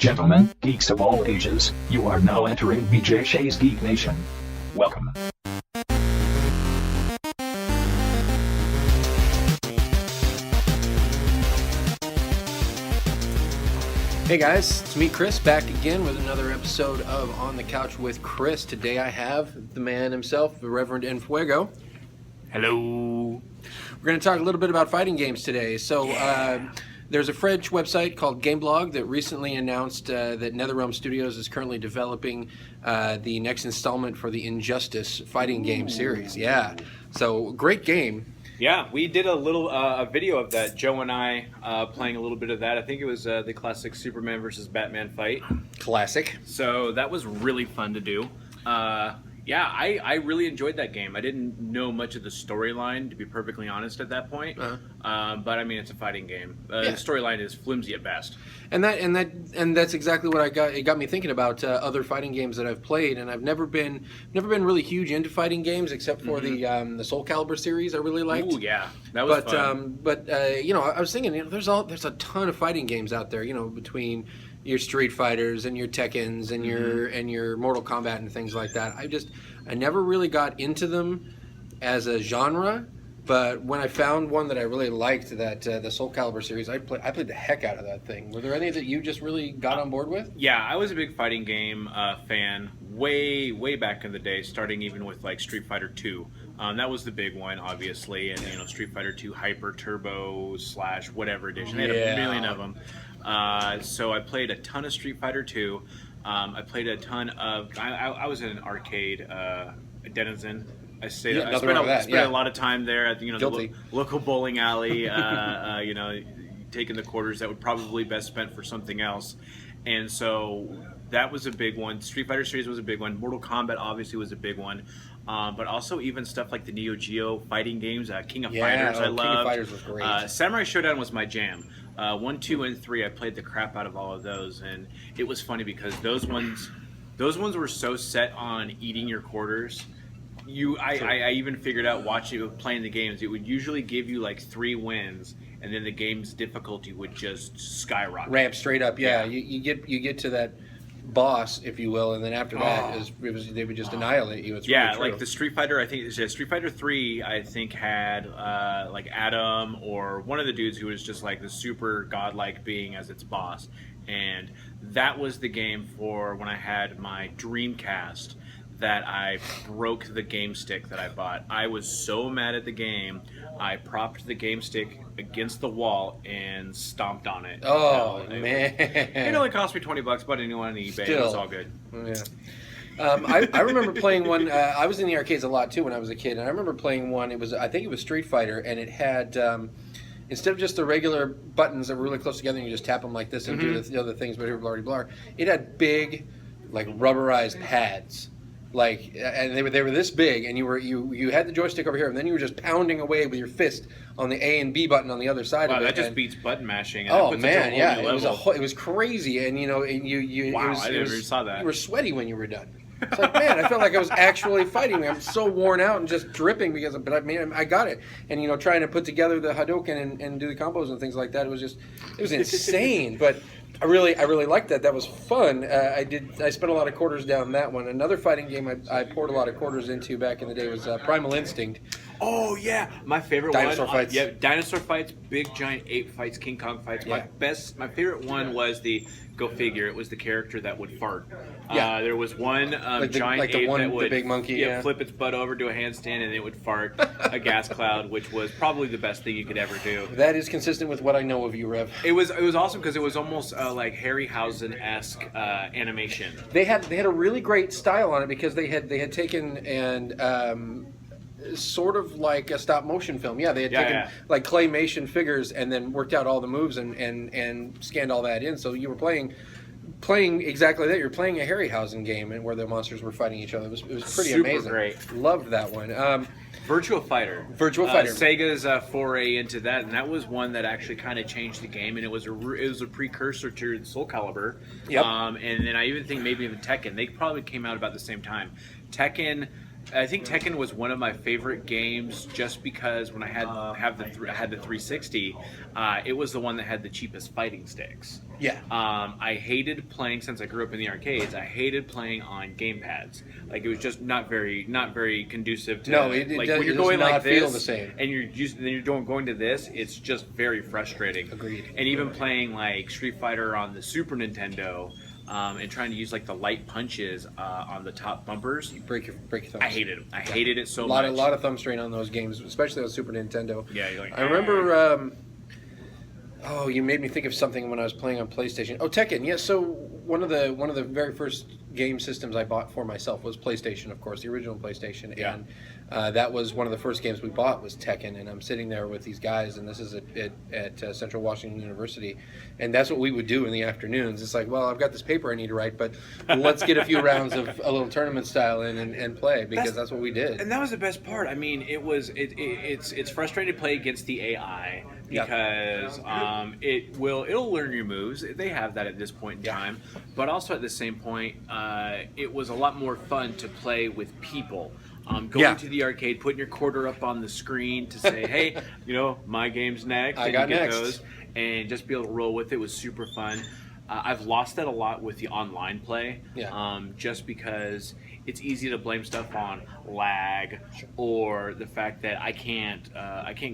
Gentlemen, geeks of all ages, you are now entering BJ Shea's Geek Nation. Welcome. Hey guys, it's me Chris back again with another episode of On the Couch with Chris. Today I have the man himself, the Reverend Enfuego. Hello. We're going to talk a little bit about fighting games today. So there's a French website called Gameblog that recently announced that NetherRealm Studios is currently developing the next installment for the Injustice fighting game series. Yeah, so great game. Yeah, we did a little a video of that. Joe and I playing a little bit of that. I think it was the classic Superman versus Batman fight. Classic. So that was really fun to do. Yeah, I really enjoyed that game. I didn't know much of the storyline, to be perfectly honest, at that point. But I mean, it's a fighting game. The storyline is flimsy at best. And that's exactly what I got. It got me thinking about other fighting games that I've played, and I've never been really huge into fighting games except for the Soul Calibur series. I really liked. Oh yeah, that was fun. But you know, I was thinking, you know, there's a ton of fighting games out there. You know, between your Street Fighters and your Tekkens and your Mortal Kombat and things like that. I never really got into them as a genre, but when I found one that I really liked, that the Soul Calibur series, I played the heck out of that thing. Were there any that you just really got on board with? Yeah, I was a big fighting game fan way back in the day, starting even with like Street Fighter 2. That was the big one, obviously, and you know, Street Fighter 2 Hyper Turbo / whatever edition. They had a million of them. So I played a ton of Street Fighter 2. I played a ton of. I was in an arcade denizen. I spent a lot of time there at the local bowling alley. You know, taking the quarters that would probably best spent for something else. And so that was a big one. Street Fighter series was a big one. Mortal Kombat obviously was a big one. But also even stuff like the Neo Geo fighting games, King of Fighters I loved. King of Fighters was great. Samurai Showdown was my jam. 1, 2, and 3, I played the crap out of all of those, and it was funny because those ones were so set on eating your quarters. I even figured out playing the games, it would usually give you like 3 wins, and then the game's difficulty would just skyrocket. Ramp straight up, yeah. You get to that boss, if you will, and then after that they would just annihilate you. It's really true. Like the Street Fighter, I think Street Fighter 3 I think had like Adam or one of the dudes who was just like the super godlike being as its boss, and that was the game for when I had my Dreamcast that I broke the game stick that I bought. I was so mad at the game, I propped the game stick against the wall and stomped on it. Oh, man. It only cost me $20, but anyone on eBay. It was all good. Yeah. I remember playing one. I was in the arcades a lot too when I was a kid, and I remember playing one. I think it was Street Fighter, and it had instead of just the regular buttons that were really close together, and you just tap them like this and do the other things, blah blah blah. It had big, like rubberized pads. Like, and they were this big, and you had the joystick over here, and then you were just pounding away with your fist on the A and B button on the other side of it. Wow, that just beats button mashing. Oh man, yeah, it was crazy, and you know, I never saw that. You were sweaty when you were done. It's like, man, I felt like I was actually fighting. I'm so worn out and just dripping but I got it. And you know, trying to put together the Hadouken and do the combos and things like that, it was insane. But I really liked that. That was fun. I spent a lot of quarters down that one. Another fighting game I poured a lot of quarters into back in the day was Primal Instinct. Oh yeah, my favorite Dinosaur fights. Yeah, dinosaur fights, big giant ape fights, King Kong fights. Yeah. My favorite one was go figure. It was the character that would fart. Yeah. There was one giant ape that would the big monkey, flip its butt over, do a handstand, and it would fart a gas cloud, which was probably the best thing you could ever do. That is consistent with what I know of you, Rev. It was awesome because it was almost like Harryhausen-esque animation. They had a really great style on it because they had taken and sort of like a stop motion film. Yeah, they had taken like claymation figures and then worked out all the moves and scanned all that in. So you were playing exactly that. You're playing a Harryhausen game and where the monsters were fighting each other. It was pretty Super amazing. Great. Loved that one. Virtua Fighter. Sega's foray into that, and that was one that actually kind of changed the game, and it was a precursor to Soul Calibur. Yep. And then I even think maybe even Tekken. They probably came out about the same time. I think Tekken was one of my favorite games just because when I had the 360, it was the one that had the cheapest fighting sticks. Yeah. I hated playing, since I grew up in the arcades, I hated playing on game pads. Like, it was just not very conducive to. No, it like does, when you're it going does not like this, feel the same. and you're going to this, it's just very frustrating. Agreed. And even playing like Street Fighter on the Super Nintendo. And trying to use like the light punches on the top bumpers. You break your thumbs. I hated it. I hated it so a much. lot of thumb strain on those games, especially on Super Nintendo. Yeah, you're like, I remember. Oh, you made me think of something when I was playing on PlayStation. Oh, Tekken. Yeah. So one of the very first game systems I bought for myself was PlayStation, of course, the original PlayStation, Yeah. and that was one of the first games we bought was Tekken. And I'm sitting there with these guys, and this is at Central Washington University, and that's what we would do in the afternoons. It's like, well, I've got this paper I need to write, but let's get a few rounds of a little tournament style in and play, because that's what we did. And that was the best part. I mean, it's frustrating to play against the AI because it'll learn your moves. They have that at this point in time, but also at the same point, it was a lot more fun to play with people. Going to the arcade, putting your quarter up on the screen to say, "Hey, my game's next." I and got you get next. those, and just be able to roll with it was super fun. I've lost that a lot with the online play, just because it's easy to blame stuff on lag or the fact that I can't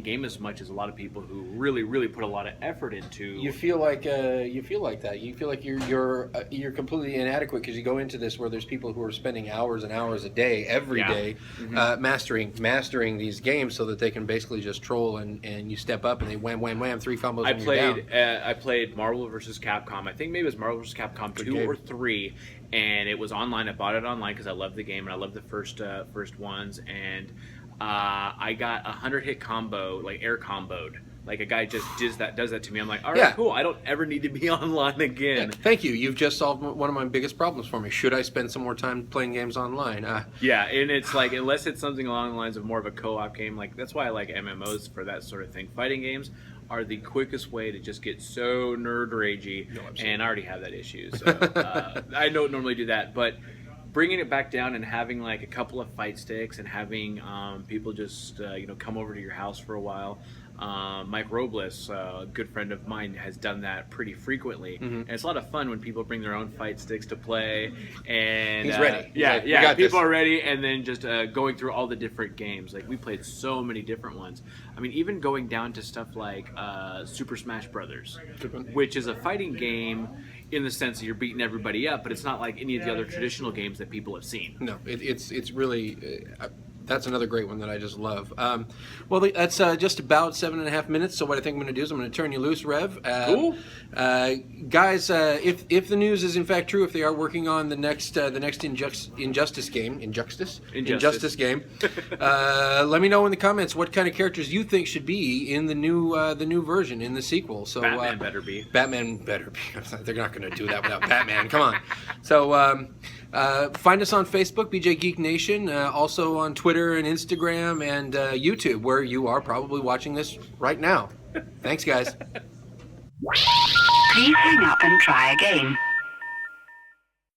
game as much as a lot of people who really put a lot of effort into. You feel like that. You feel like you're completely inadequate because you go into this where there's people who are spending hours and hours a day, every day, mastering these games so that they can basically just troll and you step up and they wham 3 combos. I played Marvel vs. Capcom. I think maybe it was Marvel vs. Capcom 2 or 3, and it was online. I bought it online because I loved the game and I loved the first ones. And I got a 100-hit combo, like air comboed. Like a guy just does that to me. I'm like, all right, cool. I don't ever need to be online again. Thank you. You've just solved one of my biggest problems for me. Should I spend some more time playing games online? Yeah, and it's like, unless it's something along the lines of more of a co-op game, like that's why I like MMOs for that sort of thing. Fighting games are the quickest way to just get so nerd ragey, and I already have that issue, so I don't normally do that. But bringing it back down and having like a couple of fight sticks and having people just come over to your house for a while. Mike Robles, a good friend of mine, has done that pretty frequently, and it's a lot of fun when people bring their own fight sticks to play. And he's ready. Yeah, people are ready, and then just going through all the different games. Like we played so many different ones. I mean, even going down to stuff like Super Smash Brothers, which is a fighting game in the sense that you're beating everybody up, but it's not like any of the other traditional games that people have seen. No, it's really. That's another great one that I just love. Well, that's just about 7.5 minutes. So what I think I'm going to do is I'm going to turn you loose, Rev. Cool. Guys, if the news is in fact true, if they are working on the next Injustice game, let me know in the comments what kind of characters you think should be in the new version, in the sequel. So Batman better be. Batman better be. They're not going to do that without Batman. Come on. So find us on Facebook, BJ Geek Nation. Also on Twitter and Instagram and YouTube, where you are probably watching this right now. Thanks, guys. Please hang up and try again.